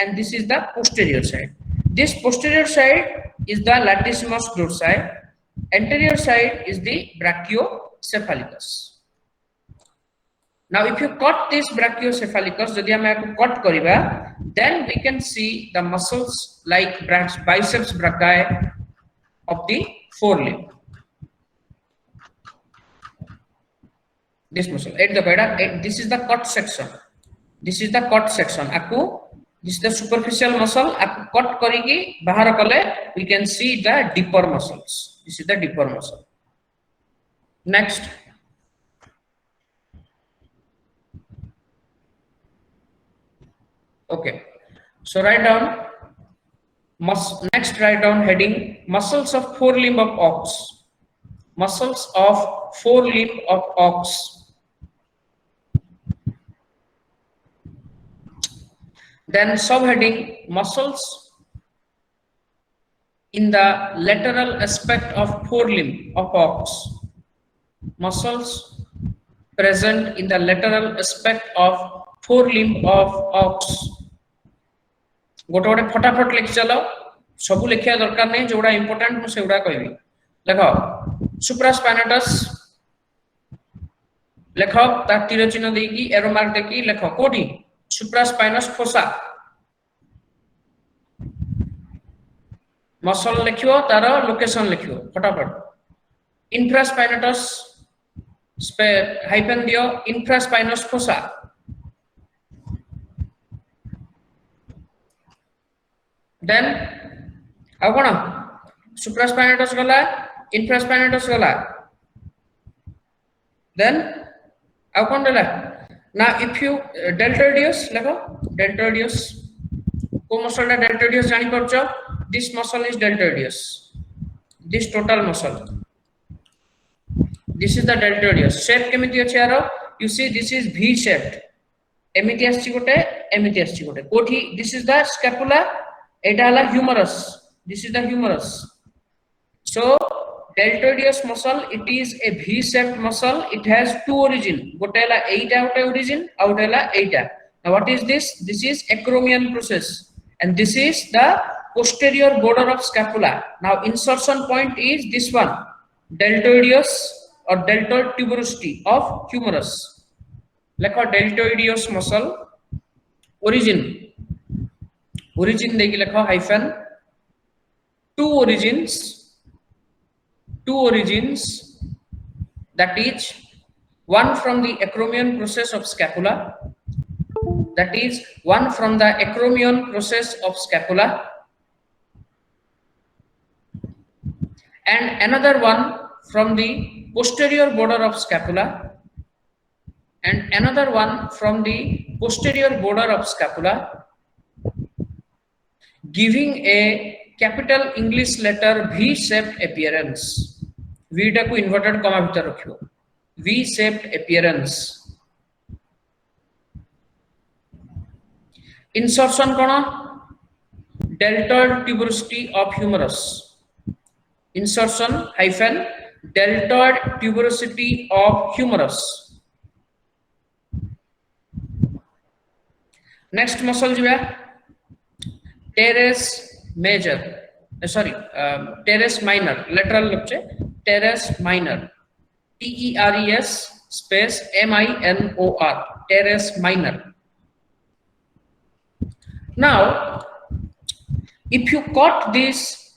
and this is the posterior side. This posterior side is the latissimus dorsi, anterior side is the brachiocephalicus. Now if you cut this brachiocephalicus, jodi ame cut kariba, then we can see the muscles like biceps brachii of the forelimb. This muscle at the beda, this is the cut section. This is the cut section. This is the superficial muscle. Cut kariki bahar kale, we can see the deeper muscles. This is the deeper muscle. Next. Okay. So write down. Next, write down heading: muscles of forelimb of ox. Muscles of forelimb of ox. Then subheading: muscles in the lateral aspect of forelimb of ox. Muscles present in the lateral aspect of forelimb of ox. गोटे गोटे फटाफट लिखि चलो, सबू लिखिया दरकार नहीं, जोड़ा इंपोर्टेंट मु सेउडा कहबी. देखो सुप्रास्पाइनेटस लेखो ता तीर चिन्ह देकी एरो मार्क देकी लेखो कोठी सुप्रास्पाइनस फोसा मसल लिखियो तार लोकेशन लिखियो फटाफट. इंफ्रास्पाइनेटस हाइफेन दियो infraspinous fossa. Then how kona supraspinatus gala, infraspinatus gala. Then how kon dela. Now if you deltoideus lekho, deltoideus ko muscle na deltoideus jani parcho. This muscle is deltoideus. This total muscle, this is the deltoideus. Shape kemiti achi aro, you see this is V shaped. Emiti aschi gote koti. This is the scapula. Eta hala humerus. This is the humerus. So deltoideus muscle, it is a V-shaped muscle. It has two origin. Gote hala eita origin, out hala eita. Now what is this? This is acromion process, and this is the posterior border of scapula. Now insertion point is this one, deltoideus or deltoid tuberosity of humerus. Like a deltoideus muscle origin. Origin देखिए लिखा hyphen two origins, that is one from the acromion process of scapula, and another one from the posterior border of scapula, giving a capital English letter V-shaped appearance. V ta को inverted comma भीतर रखियो. V-shaped appearance. Insertion कौन? Deltoid tuberosity of humerus. Insertion hyphen deltoid tuberosity of humerus. Next muscle जो है teres major, teres minor, lateral lepche, teres minor, TERES space MINOR, teres minor. Now, if you cut this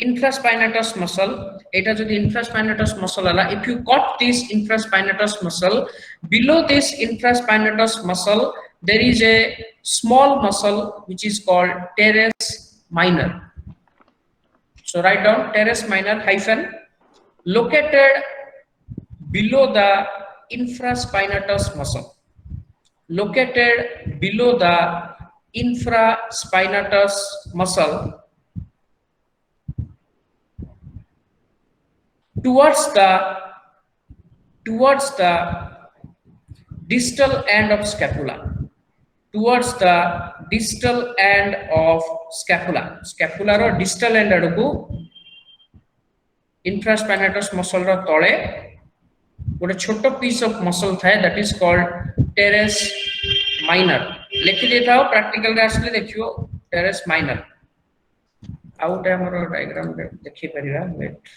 infraspinatus muscle, it is the infraspinatus muscle. If you cut this infraspinatus muscle, below this infraspinatus muscle, there is a small muscle which is called teres minor. So write down teres minor hyphen located below the infraspinatus muscle. Located below the infraspinatus muscle towards the distal end of scapula. Towards the distal end of scapula. Scapula ro distal end aduku infraspinatus muscle ro tole gote choto piece of muscle thai, that is called teres minor लिखि दे थाओ practical रे आसले देखियो teres minor out हमर diagram रे देखि परिबा wait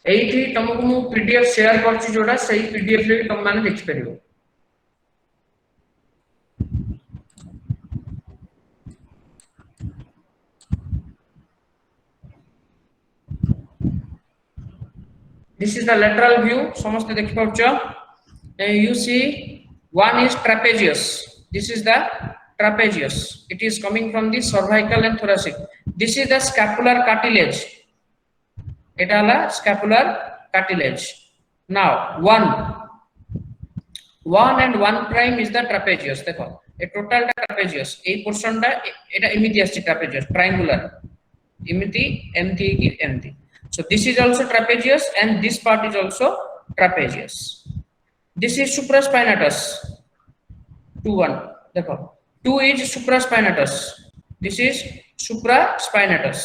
एठी तुमको मु पीडीएफ शेयर करछि जोडा सही पीडीएफ रे तुम माने देख परिबो this is the lateral view समस्त देखि पाउछ you see one is trapezius this is the trapezius it is coming from the cervical and thoracic this is the scapular cartilage eta la scapular cartilage now 1 and 1 prime is the trapezius देखो ए total trapezius ए portion टा एटा एमिति आछि trapezius triangular एमिति एमति की एमति so this is also trapezius and this part is also trapezius this is supraspinatus 2 1 देखो 2 is supraspinatus this is supraspinatus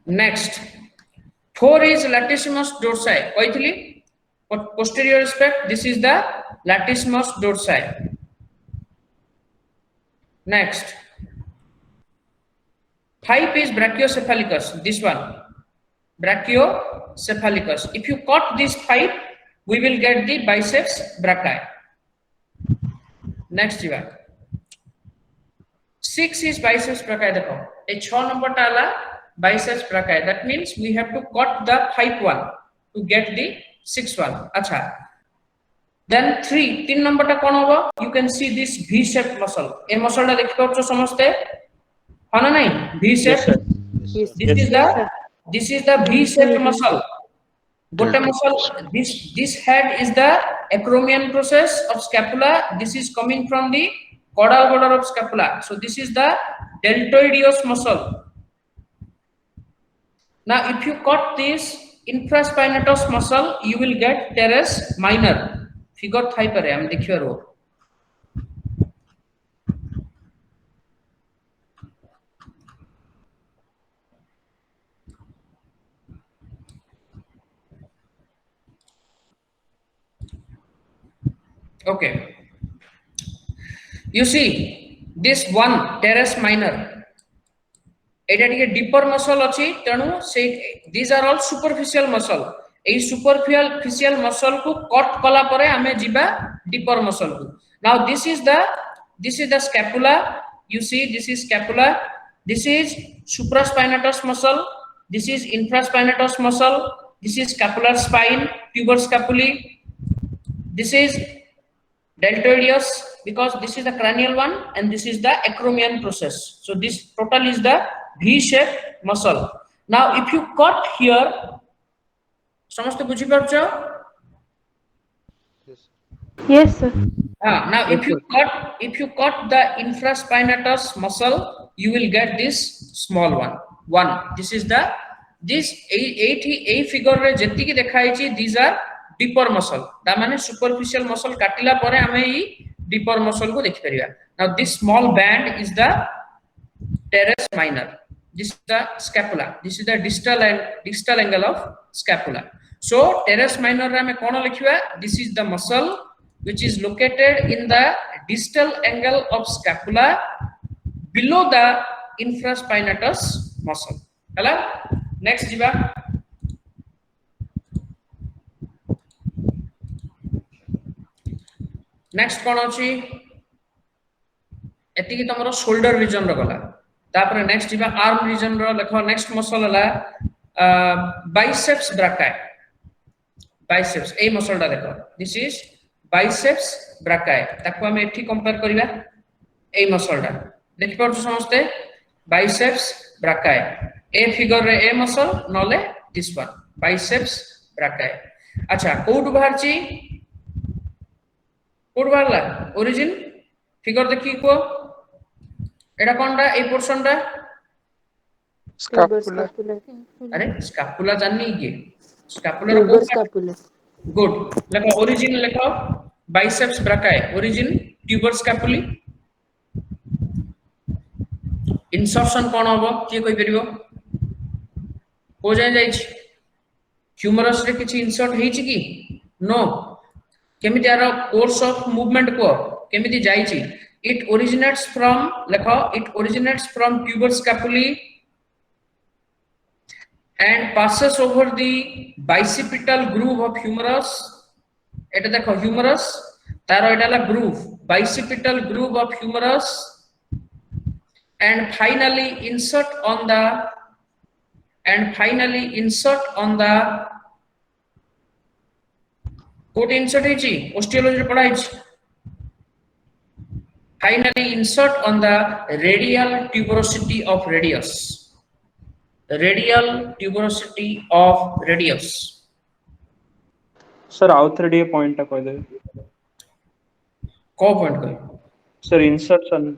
next 4 is latissimus dorsi कहथली posterior aspect this is the latissimus dorsi next 5 is brachiocephalicus this one brachiocephalicus if you cut this 5 we will get the biceps brachii next jiva 6 is biceps brachii देखो ए 6 number टाला biceps brachii that means we have to cut the 5 one to get the 6 one acha then 3 number टा कोन होबो you can see this v shape muscle A muscle टा देखि पाछो समस्ते हाना नहीं v shape this is the v shape muscle gote muscle this head is the acromion process of scapula this is coming from the caudal border of scapula so this is the deltoideus muscle now if you cut this infraspinatus muscle you will get teres minor figure thai pare am dekhibar ho okay you see this one teres minor एटा टिके deeper muscle अछि तणु से these are all superficial muscle A superficial muscle को cut कला परे हमें जिबा deeper muscle को now this is the scapula you see this is scapula this is supraspinatus muscle this is infraspinatus muscle this is scapular spine tuber scapulae this is deltoideus because this is the cranial one and this is the acromion process so this total is the v-shaped muscle now if you cut here समस्त बुझी परछो yes sir now if you cut the infraspinatus muscle you will get this small one this is the this a figure रे जेति की देखाई छी these are deeper muscle ता माने superficial muscle काटिला परे हमें ई deeper muscle को देखि परिबा now this small band is the teres minor this is the scapula this is the distal angle of scapula so teres minor रे हमें कोन लिखिबा this is the muscle which is located in the distal angle of scapula below the infraspinatus muscle हला next जिबा next कोन अछि एति की तमरो shoulder region रो गला तापर next जिबा आर्म रीजन रो देखो नेक्स्ट मसल हला बाइसेप्स ब्राचाई बाइसेप्स ए मसल दा देखो दिस इज बाइसेप्स ब्राचाई ताको हम एठी कंपेयर करिबा ए मसल दा देखि परछ समस्ते बाइसेप्स ब्राचाई ए फिगर रे ए मसल नले दिस वन बाइसेप्स ब्राचाई अच्छा कोड बाहरची कोड बाहरला ओरिजिन फिगर देखि को एटा कोनटा ए पोर्शनटा स्कैपुला अरे स्कैपुला जाननी के स्कैपुलर को ट्यूबर स्कैपुला गुड लेखो ओरिजिन लेखो biceps brachii origin tuber scapulae insertion कोन होबो के कोइ परिबो हो जाय ह्यूमरस रे किछि इंसर्ट हेछि कि नो केमिति आरो कोर्स ऑफ मूवमेंट को केमिति जायछि इट ओरिजिनेट्स फ्रॉम लेखो it originates from tuber scapulae and passes over the bicipital groove of humerus eta dekho humerus taro eta la groove bicipital groove of humerus and finally insert on the कोट insert हेछि osteology पढ़ा हेछि finally insert on the radial tuberosity of radius sir आउ three D point टा कह दे को point कह सर इंसर्शन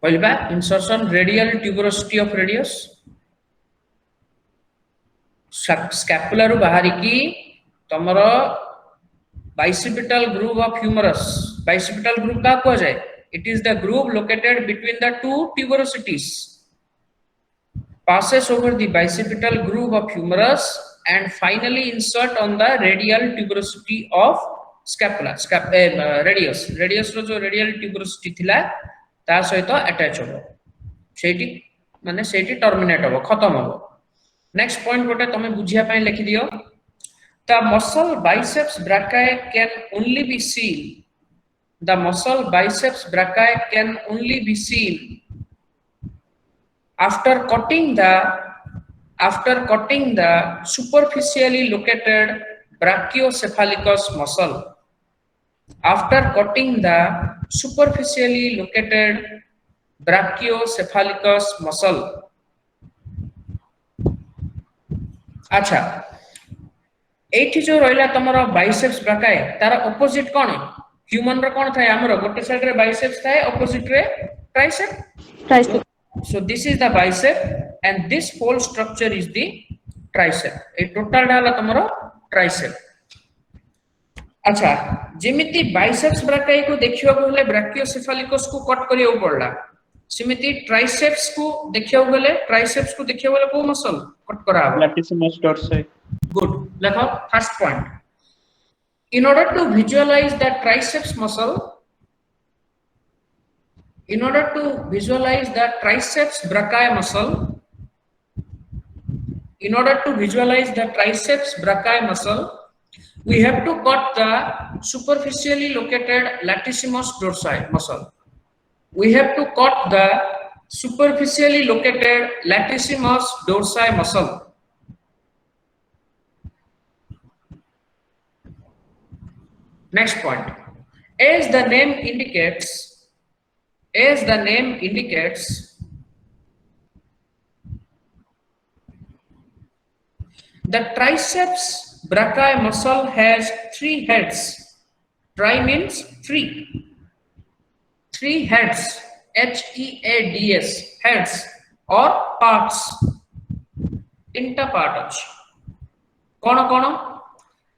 पहिलबा insertion radial tuberosity of radius scapula रु बाहरी की तमरो bicipital groove of humerus bicipital groove का कह जाय it is the groove located between the two tuberosities passes over the bicipital groove of humerus and finally insert on the radial tuberosity of scapula radius रो जो radial tuberosity थिला ता सहित attach हो सेठी माने सेठी terminate हो खत्म हो नेक्स्ट पॉइंट गोटे तमे बुझिया पय लिखि दियो the muscle biceps brachii can only be seen the muscle biceps brachii can only be seen after cutting the superficially located brachiocephalicus muscle after cutting the superficially located brachiocephalicus muscle अच्छा एठी जो रहला तमरो बाइसेप्स ब्राचाई तार opposite कोन human रो कोन थाय हमरो गोटे side रे biceps थाय ऑपोजिट रे tricep so this is the bicep and this whole structure is the tricep A total डाला तमरो ट्राइसेप अच्छा जेमिति बाइसेप्स ब्राचाई को देखियो बोले ब्राचियोसेफालिकस को कट करियो पड़ला सिमिति ट्राइसेप्स को देखियो बोले को मसल कट करा latissimus डोर्साई good lekho first point in order to visualize the triceps muscle in order to visualize the triceps brachii muscle in order to visualize the triceps brachii muscle we have to cut the superficially located latissimus dorsi muscle we have to cut the superficially located latissimus dorsi muscle next point as the name indicates the triceps brachii muscle has 3 heads tri means 3 heads heads heads or parts तीनटा part अछि कोन कोन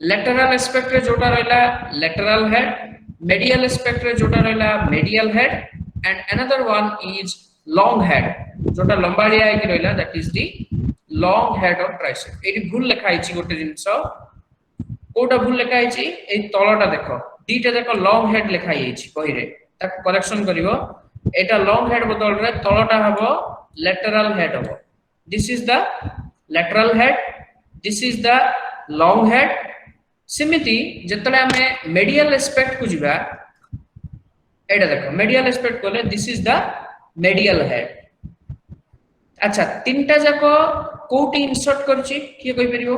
lateral aspect रे जोटा रहला lateral head medial aspect रे जोटा रहला medial head and another one is long head जोटा लंबाड़िया है कि रहला that is the long head of tricep eighty भूल लिखा आइछि गोटे जिंस कोटा भूल लिखा आइछि ए तळटा देखो दीटा देखो long head लिखा आइछि बही रे ताक करेक्शन करिवो एटा long head बदल रे तळटा हबो lateral head हबो this is the lateral head this is the long head सिमिति जतले हमें मेडियल एस्पेक्ट को जिबा एडा देखो मेडियल एस्पेक्ट कोले this is the medial head अच्छा तीनटा जाको कोटी इंसर्ट करछि की कहि परिबो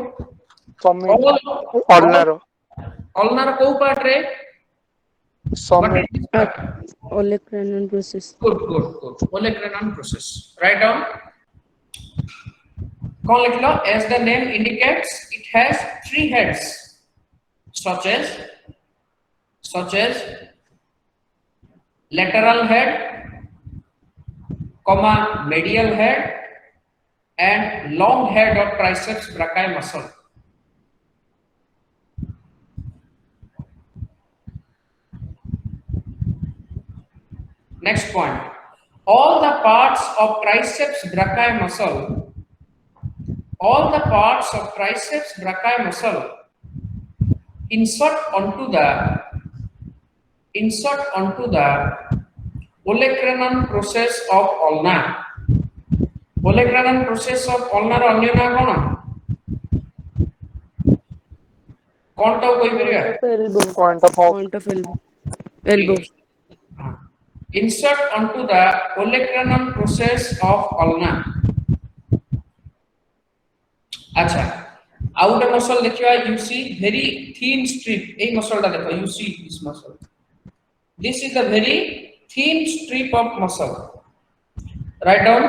ऑलनार को पार्ट रे olecranon process good olecranon process write down कौन लिख लो as the name indicates it has 3 heads such as lateral head, comma medial head, and long head of triceps brachii muscle. Next point. All the parts of triceps brachii muscle, all the parts of triceps brachii muscle insert onto the olecranon process of ulna. Olecranon process of ulna ର ଅନ୍ୟ ନାଁ କଣ? କଣ ତ କହିପାରିବା? Point of elbow. Elbow. Insert onto the olecranon process of ulna. अच्छा, ଆଉ ଗୋଟେ muscle ଦେଖିବା, you see very thin strip. ଏଇ muscle ଟା ଦେଖ, you see this muscle. This is the very thin strip of muscle. Write down.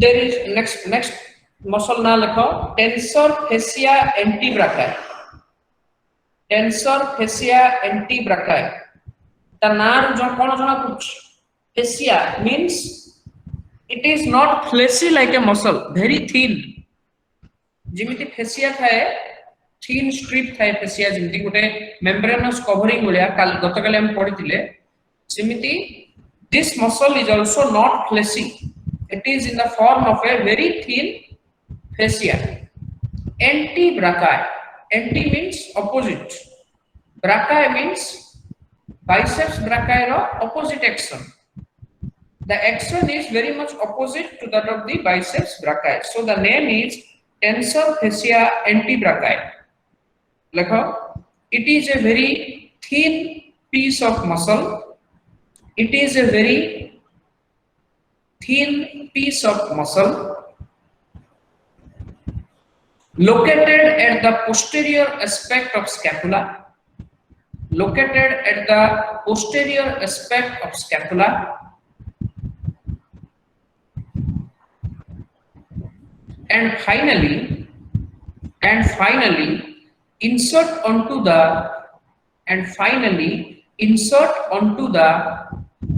There is next muscle ना लिखो, tensor fascia antebrachii. Tensor fascia antebrachii. ता नार जो कौन जना कुछ fascia means it is not fleshy like a muscle, very thin. जिमिति fascia थाए thin strip थाए fascia जिमिति गोटे membranous covering भलिया गतकाले हम पढिथिले जिमिति this muscle is also not fleshy. It is in the form of a very thin fascia. Antebrachii. Anti means opposite. Brachii means biceps brachii ro opposite action. The action is very much opposite to that of the biceps brachii. So the name is tensor fascia antebrachii. Lekho, it is a very thin piece of muscle. It is a very thin piece of muscle located at the posterior aspect of scapula. Located at the posterior aspect of scapula. And finally insert onto the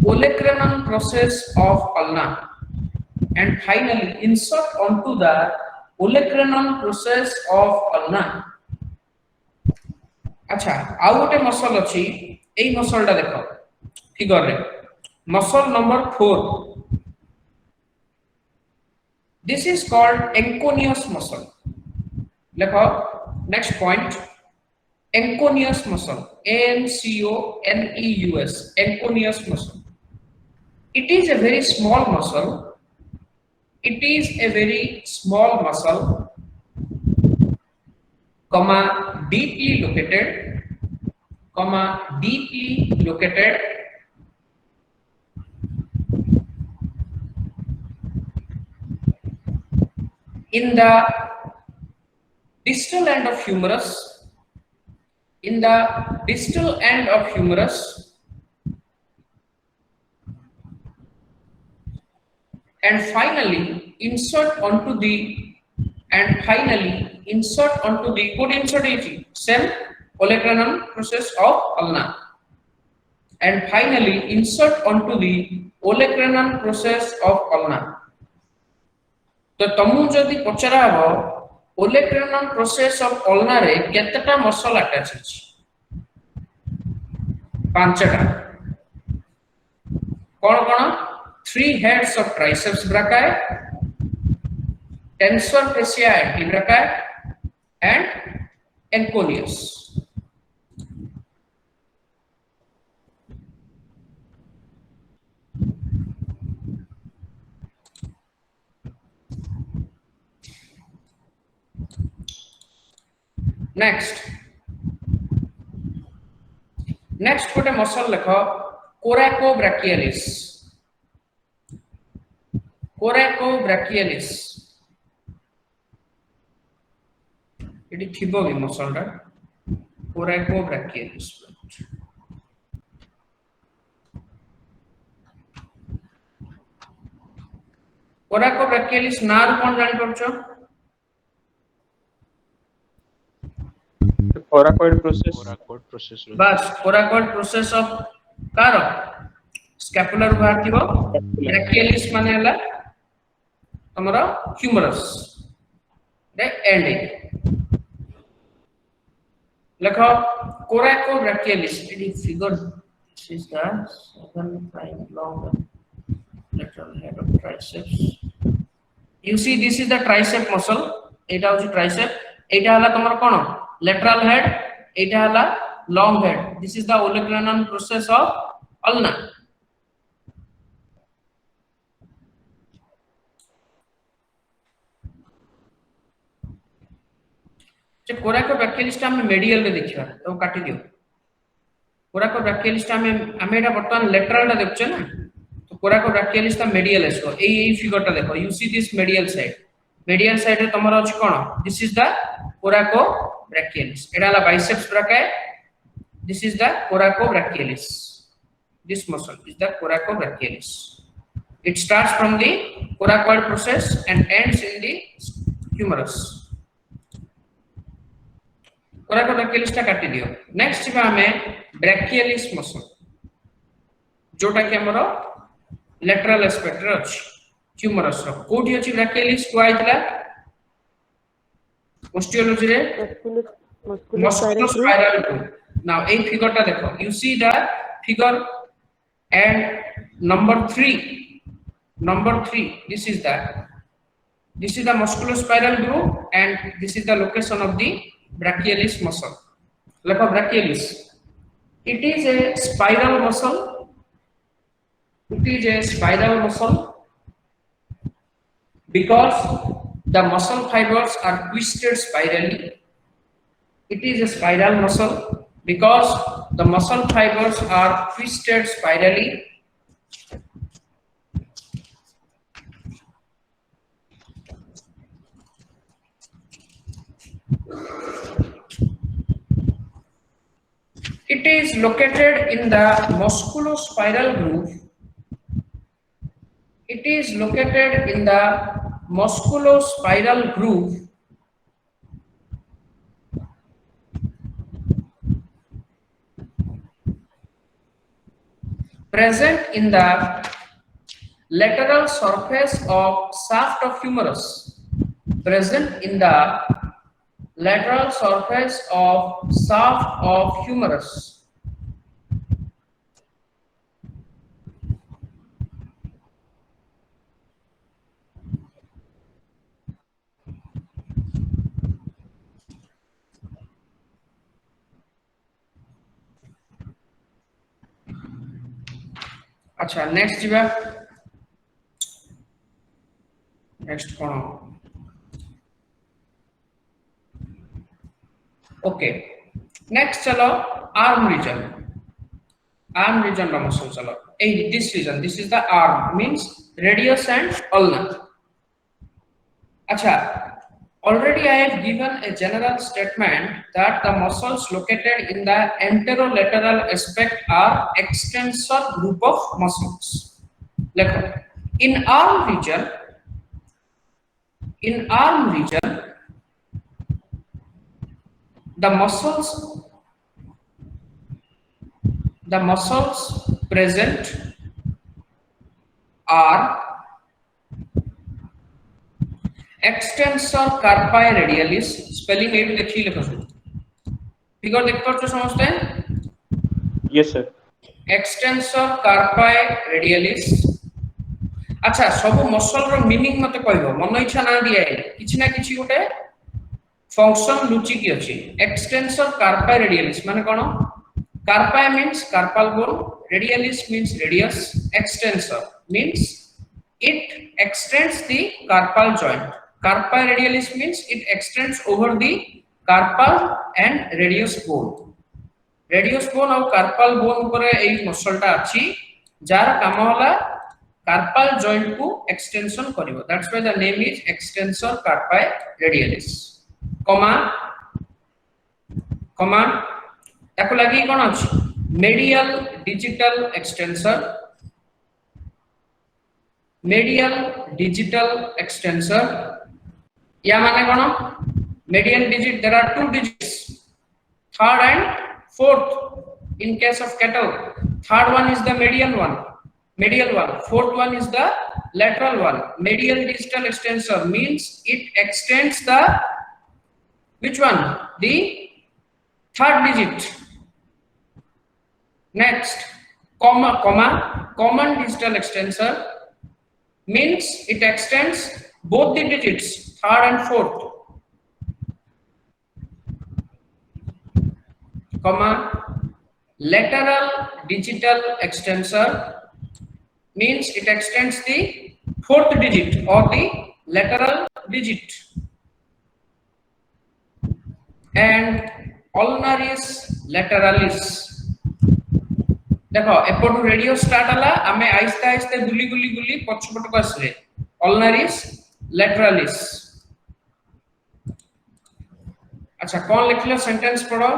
olecranon process of ulna. And finally insert onto the olecranon process of ulna. अच्छा, आउ गोटे muscle अछि, एई muscle टा देखो figure रे, muscle number 4. This is called anconeus muscle. देखो next point, anconeus muscle, ANCONEUS, anconeus muscle. It is a very small muscle. It is a very small muscle, comma deeply located, in the distal end of humerus, and finally insert onto the good insert cell olecranon process of ulna, and finally insert onto the olecranon process of ulna. तो तमु जदि पचरा हो olecranon process of ulna रे केतेटा muscle attach अछि? 5टा. कोन 3 heads of triceps brachii, tensor fascia antebrachii, and anconeus. Next गोटे muscle लेखो, coracobrachialis. एटी थिबो भी मसल टा coracobrachialis. coracobrachialis नार कोन जानि परछो? coracoid process. बस coracoid process of कार स्कैपुलर बाहर थिबो ब्रैकियलिस माने हला हमरा ह्यूमरस रे एंड लेखो coracobrachialis in figure is the second prime long lateral head of triceps. You see this is the tricep muscle. एटा होची tricep. एटा हला तमर कोन lateral head. एटा हला long head. This is the olecranon process of ulna. जे कोराको ब्रैकियलिस हम medial रे देखिबा तो काटी दियो कोराको ब्रैकियलिस हम एटा बर्तमान लेटरल ला देखछ ना तो कोराको ब्रैकियलिस ता मेडियल एसो एई फिगर ता देखो you see this medial side रे तमरो अछि कोन this is the coracobrachialis एटा ला biceps brachii this is the coracobrachialis this muscle is the coracobrachialis it starts from the coracoid process and ends in the humerus coracobrachialis ता काटी दियो next बा हमें ब्रैकियलिस मसल जोटा कि हमरो लेटरल एस्पेक्ट रे अछि ह्यूमरस रो कोठी अछि ब्रैकियलिस को आइतला ओस्टियोलॉजी रे musculospiral groove now a figure ta देखो you see the figure and number 3 this is the musculospiral groove and this is the location of the brachialis muscle like brachialis it is a spiral muscle because the muscle fibers are twisted spirally it is a spiral muscle because the muscle fibers are twisted spirally it is located in the musculospiral groove present in the lateral surface of shaft of humerus अच्छा next जीवा next cone okay next चलो arm region रा muscle चलो this region this is the arm means radius and ulna अच्छा already I have given a general statement that the muscles located in the anterolateral aspect are extensor group of muscles like in arm region the muscles present are extensor carpi radialis spelling ए भी देखिए लिखो figure देख पाछो समझते हैं yes sir extensor carpi radialis अच्छा सब muscle रो meaning मते कहबो मन इच्छा ना दिया है किछि ना किछि गोटे फंक्शन लुचि की अछि extensor carpi radialis माने कोन carpi means carpal bone radialis means radius extensor means it extends the carpal joint carpi radialis means it extends over the carpal and radius bone और carpal bone ऊपर एई muscle टा अछि jar काम होला carpal joint को extension करिवो that's why the name is extensor carpi radialis comma ताको लागि कोन अछि medial digital extensor या माने कोन medial digit there are two digits third and fourth in case of cattle third one is the medial one medial one. Fourth one is the lateral one. Medial distal extensor means it extends the which one? The third digit. Next, common distal extensor means it extends both the digits, third and fourth. Lateral digital extensor means it extends the fourth digit or the lateral digit. And ulnaris lateralis. देखो एपटू radio start हला आमे आइस्ते आइस्ते गुली गुली गुली पछपट को आसले ulnaris lateralis. अच्छा कौन लिखलो सेंटेंस पढ़ो.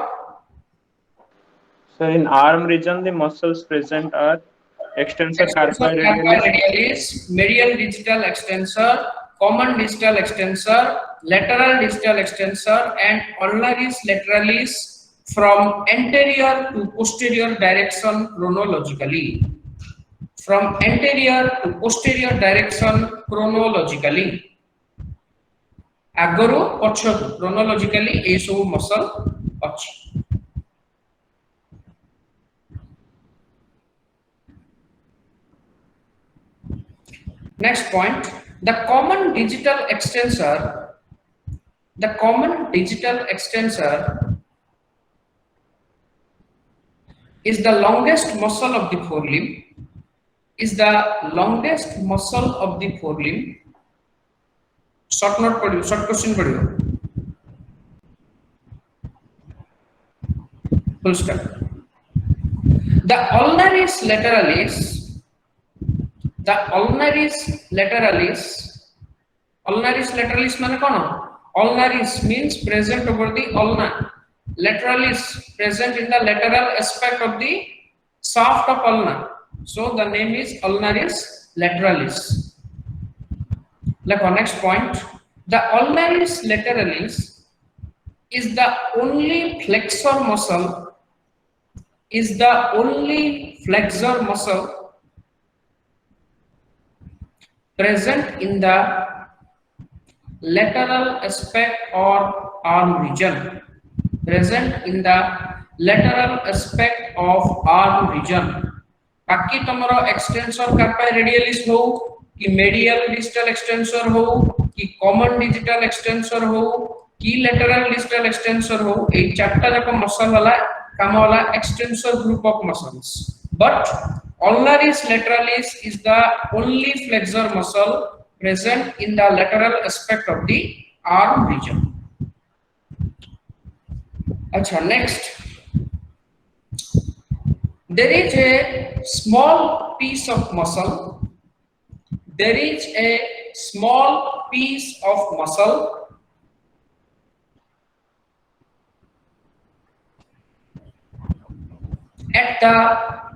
Sir, in arm region, the muscles present are extensor carpi radialis, medial distal extensor, common distal extensor, lateral distal extensor, and ulnaris lateralis from anterior to posterior direction chronologically. From anterior to posterior direction chronologically. आगरो पछकु chronologically ए सब muscle अछि. Next point, the common digital extensor is the longest muscle of the forelimb. Short note पढ़ियो, short question पढ़ियो. Full stop. The ulnaris lateralis माने कौन? Ulnaris means present over the ulna. Lateralis present in the lateral aspect of the shaft of ulna. So the name is ulnaris lateralis. Like our next point, the ulnaris lateralis is the only flexor muscle. Present in the lateral aspect or arm region. बाकी तमरो extensor कार्पाई radialis हो कि medial distal extensor हो कि common digital extensor हो कि lateral distal extensor हो ए चारटा जाक muscle वाला काम वाला extensor group of muscles. But ulnaris lateralis is the only flexor muscle present in the lateral aspect of the arm region. अच्छा, next, there is a small piece of muscle. At the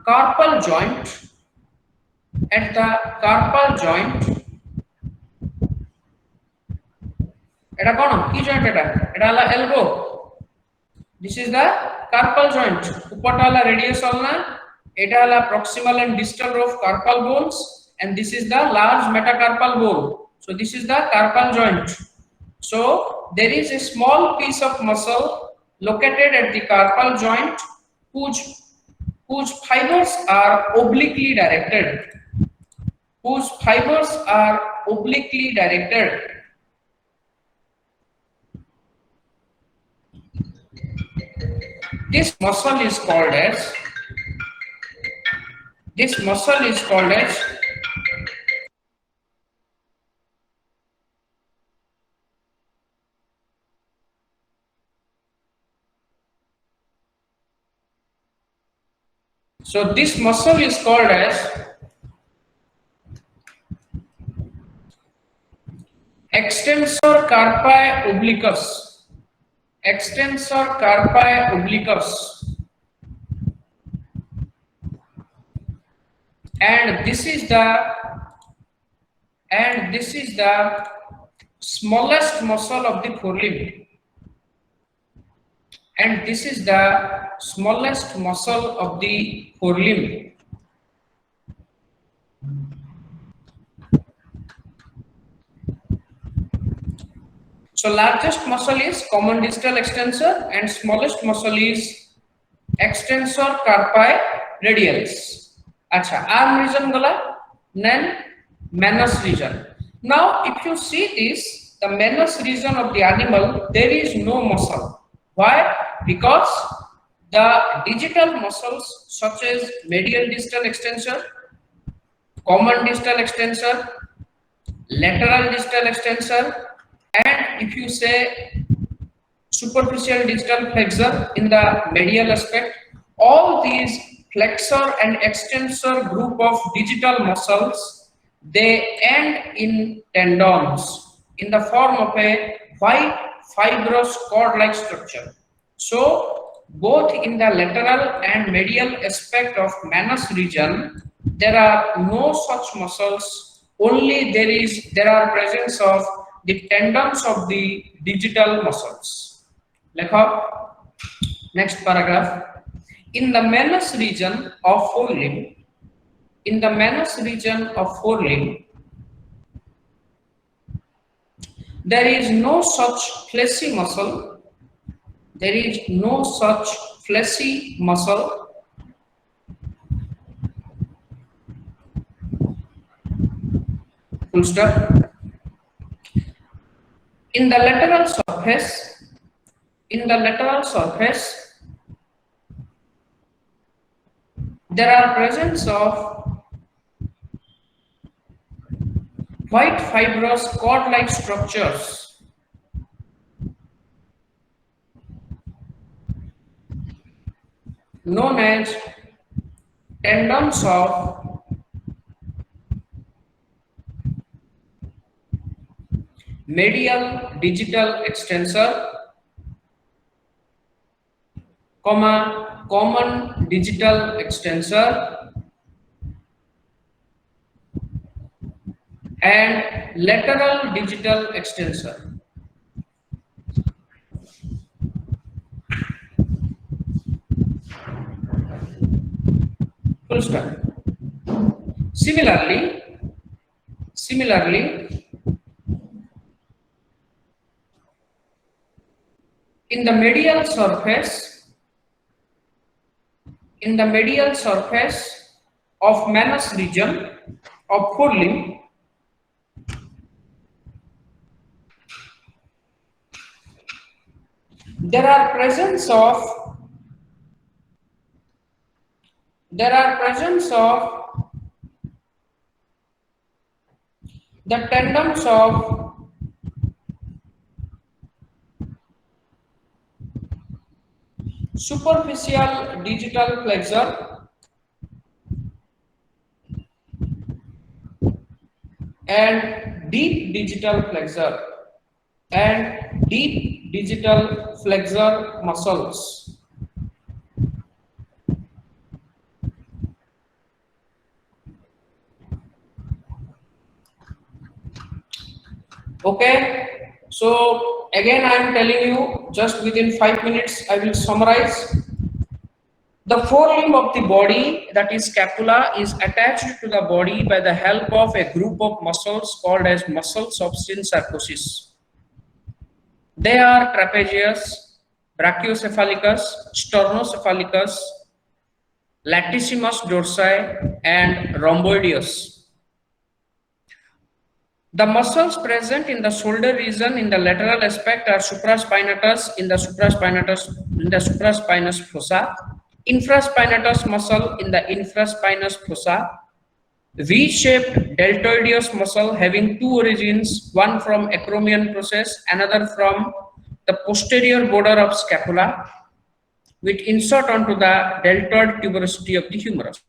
carpal joint. এটা কোন কি joint এটা হলো elbow. This is the carpal joint. উপরটা হলো radius ulna, এটা হলো proximal and distal of carpal bones, and this is the large metacarpal bone. So this is the carpal joint. So there is a small piece of muscle located at the carpal joint whose fibers are obliquely directed. This muscle is called as extensor carpi obliquus. And this is the smallest muscle of the forelimb. So largest muscle is common distal extensor and smallest muscle is extensor carpi radialis. Acha, arm region gala, then manus region. Now if you see this, the manus region of the animal, there is no muscle. Why? Because the digital muscles such as medial distal extensor, common distal extensor, lateral distal extensor, and if you say superficial distal flexor in the medial aspect, all these flexor and extensor group of digital muscles, they end in tendons in the form of a white fibrous cord-like structure. So both in the lateral and medial aspect of manus region, there are no such muscles, only there are presence of the tendons of the digital muscles. Lekha, next paragraph. In the manus region of forelimb, in the manus region of forelimb, there is no such fleshy muscle. There is no such fleshy muscle. Full stop. In the lateral surface, in the lateral surface, there are presence of white fibrous cord-like structures known as tendons of medial digital extensor, common digital extensor, and lateral digital extensor. Full stop. Similarly, in the medial surface of manus region of forelimb, there are presence of the tendons of superficial digital flexor and deep digital flexor muscles. Okay, so again I am telling you, just within 5 minutes I will summarize. The forelimb of the body, that is scapula, is attached to the body by the help of a group of muscles called as muscles of syncercosis. They are trapezius, brachiocephalicus, sternocephalicus, latissimus dorsi, and rhomboideus. The muscles present in the shoulder region in the lateral aspect are supraspinatus in the supraspinous fossa, infraspinatus muscle in the infraspinous fossa, V-shaped deltoideus muscle having two origins, one from acromion process, another from the posterior border of scapula, which insert onto the deltoid tuberosity of the humerus.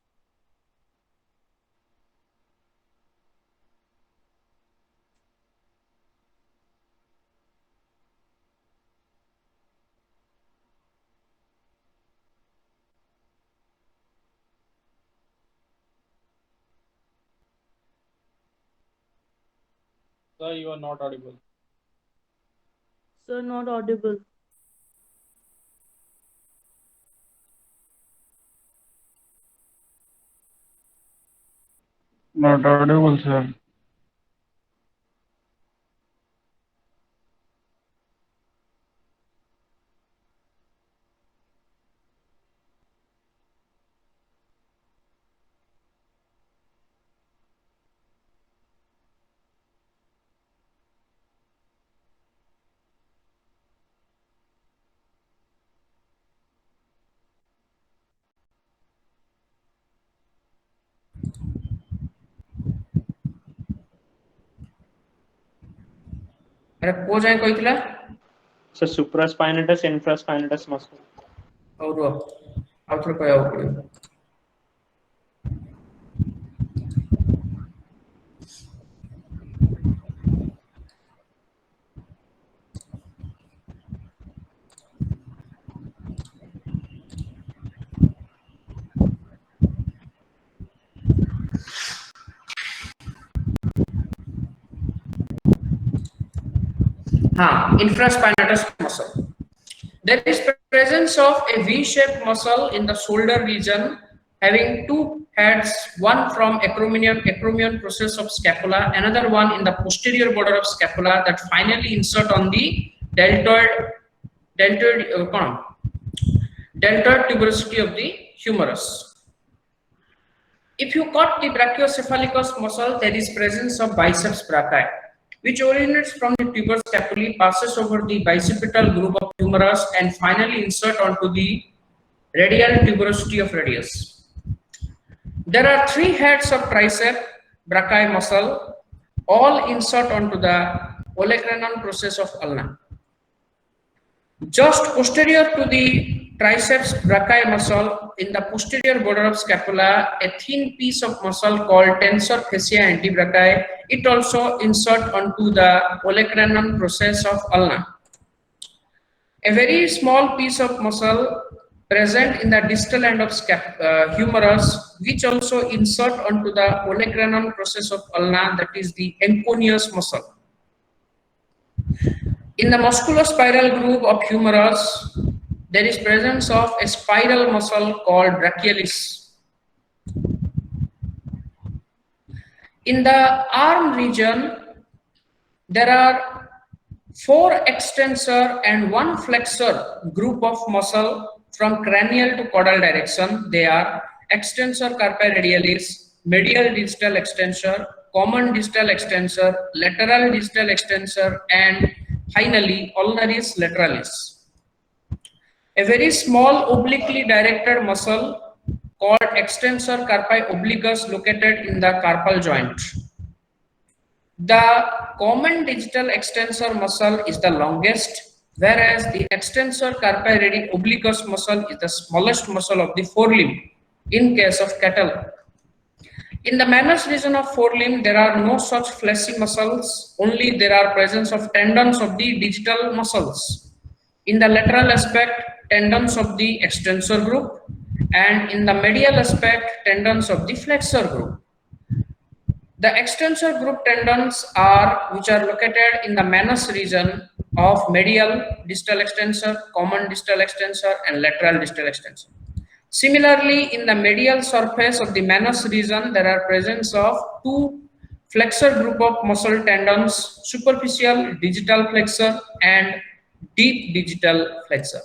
Sir, you are not audible. Sir, not audible. Not audible, sir. अरे को जाय कहितला So supraspinatus, infraspinatus muscle. और आउथर कहया पड़ियो infraspinatus muscle. There is presence of a V-shaped muscle in the shoulder region having two heads, one from acromion process of scapula, another one in the posterior border of scapula that finally insert on the deltoid tuberosity of the humerus. If you cut the brachiocephalicus muscle, there is presence of biceps brachii, which originates from the tuber scapulae, passes over the bicipital groove of humerus, and finally insert onto the radial tuberosity of radius. There are three heads of tricep brachii muscle, all insert onto the olecranon process of ulna. Just posterior to the triceps brachii muscle, in the posterior border of scapula, a thin piece of muscle called tensor fascia antebrachii, it also insert onto the olecranon process of ulna. A very small piece of muscle present in the distal end of humerus, which also insert onto the olecranon process of ulna, that is the enconeus muscle. In the musculospiral groove of humerus, there is presence of a spiral muscle called brachialis. In the arm region, there are 4 extensor and 1 flexor group of muscle from cranial to caudal direction. They are extensor carpi radialis, medial distal extensor, common distal extensor, lateral distal extensor, and finally ulnaris lateralis. A very small obliquely directed muscle called extensor carpi obliquus located in the carpal joint. The common digital extensor muscle is the longest, whereas the extensor carpi obliquus muscle is the smallest muscle of the forelimb in case of cattle. In the manus region of forelimb, there are no such fleshy muscles, only there are presence of tendons of the digital muscles. In the lateral aspect, tendons of the extensor group, and in the medial aspect, tendons of the flexor group. The extensor group tendons which are located in the manus region of medial distal extensor, common distal extensor, and lateral distal extensor. Similarly, in the medial surface of the manus region, there are presence of 2 flexor group of muscle tendons, superficial digital flexor and deep digital flexor.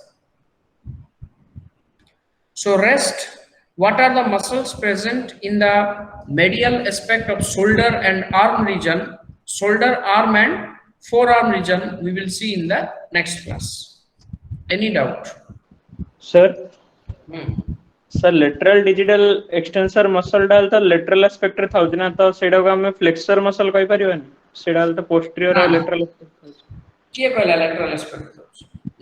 So rest, what are the muscles present in the medial aspect of shoulder and arm region, shoulder, arm and forearm region, we will see in the next class. Any doubt? Sir, sir, lateral digital extensor muscle डाल तो lateral aspect रे थाउज़ ना तो सेड़ा को हमें flexor muscle कहीं परियो नहीं सेड़ा डाल तो posterior और lateral aspect क्या पहला lateral aspect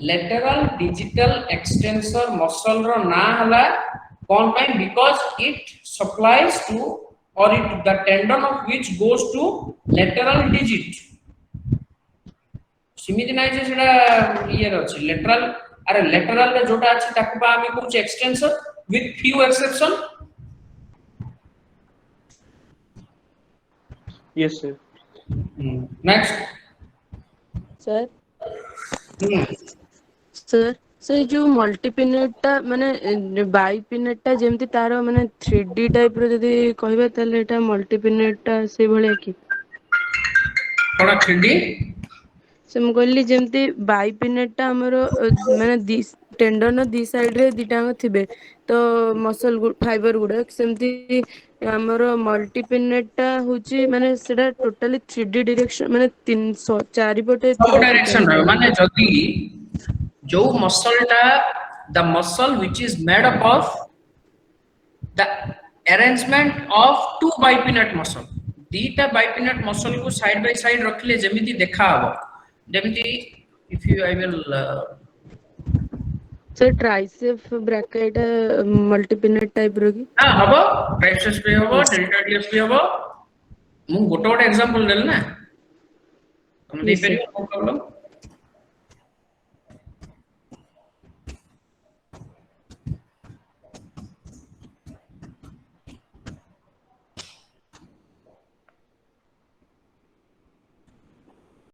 lateral digital extensor muscle रो ना हला कौन pine because it supplies to or the tendon of which goes to lateral digit सिमिति नाही जे सेडा ये अछि lateral अरे lateral रे जोटा अछि ताकू बा हमें कुछ extensor with few exception. Yes sir. Next. Sir. Sir. से जो मल्टीपिनेट टा माने बाइपिनेट टा जेमति तारो माने 3D टाइप रो जदी कहबे तले एटा मल्टीपिनेट टा से भले की कोना 3D से म कहली जेमति बाइपिनेट टा हमरो माने दी टेंडन दी साइड रे दिटांग थिबे तो मसल फाइबर गुडा सेमति हमरो मल्टीपिनेट टा होची माने सेटा टोटली 3D डायरेक्शन माने 300 चारि पटे डायरेक्शन रहे माने जदी जो muscle टा the muscle which is made up of the arrangement of 2 bipinnate muscle दीटा bipinnate muscle को side by side रखले जेमिति देखा हबो ଯେମିତି if you I will sir triceps brachii multipennate type रो की ହଁ ହବ ट्राइसेप्स ବି ହବ डेल्टा टीएस ବି ହବ ମୁଁ ଗୋଟେ ଗୋଟେ एग्जांपल ଦେଲି ନା ତମେ Yes, sir. ଦେଇପାରିବ no problem